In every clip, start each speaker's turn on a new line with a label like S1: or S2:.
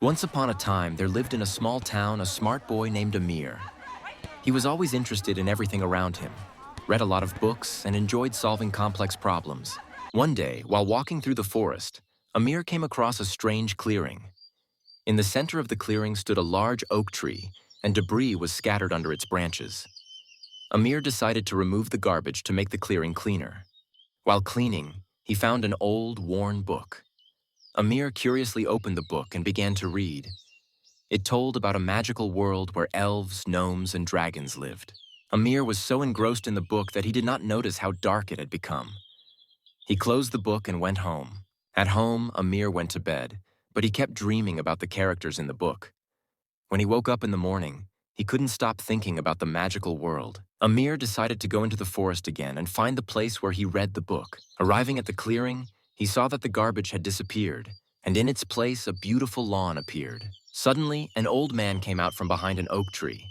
S1: Once upon a time, there lived in a small town a smart boy named Amir. He was always interested in everything around him, read a lot of books, and enjoyed solving complex problems. One day, while walking through the forest, Amir came across a strange clearing. In the center of the clearing stood a large oak tree, and debris was scattered under its branches. Amir decided to remove the garbage to make the clearing cleaner. While cleaning, he found an old, worn book. Amir curiously opened the book and began to read. It told about a magical world where elves, gnomes, and dragons lived. Amir was so engrossed in the book that he did not notice how dark it had become. He closed the book and went home. At home, Amir went to bed, but he kept dreaming about the characters in the book. When he woke up in the morning, he couldn't stop thinking about the magical world. Amir decided to go into the forest again and find the place where he read the book. Arriving at the clearing, he saw that the garbage had disappeared, and in its place a beautiful lawn appeared. Suddenly, an old man came out from behind an oak tree.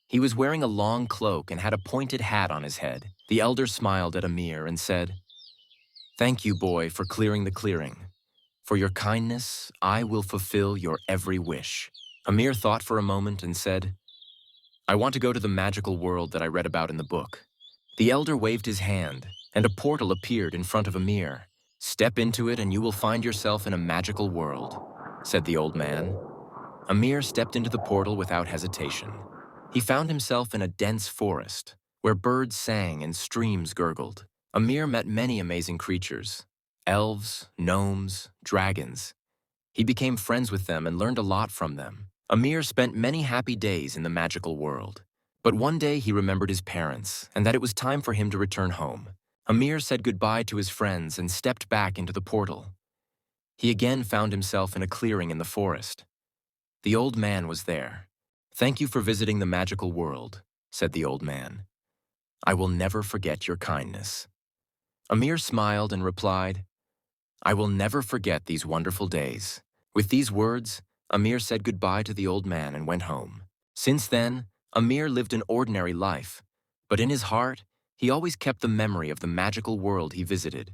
S1: He was wearing a long cloak and had a pointed hat on his head. The elder smiled at Amir and said, "Thank you, boy, for clearing the clearing. For your kindness, I will fulfill your every wish." Amir thought for a moment and said, "I want to go to the magical world that I read about in the book." The elder waved his hand, and a portal appeared in front of Amir. "Step into it and you will find yourself in a magical world," said the old man. Amir stepped into the portal without hesitation. He found himself in a dense forest, where birds sang and streams gurgled. Amir met many amazing creatures: elves, gnomes, dragons. He became friends with them and learned a lot from them. Amir spent many happy days in the magical world. But one day he remembered his parents and that it was time for him to return home. Amir said goodbye to his friends and stepped back into the portal. He again found himself in a clearing in the forest. The old man was there. "Thank you for visiting the magical world," said the old man. "I will never forget your kindness." Amir smiled and replied, "I will never forget these wonderful days." With these words, Amir said goodbye to the old man and went home. Since then, Amir lived an ordinary life, but in his heart, he always kept the memory of the magical world he visited.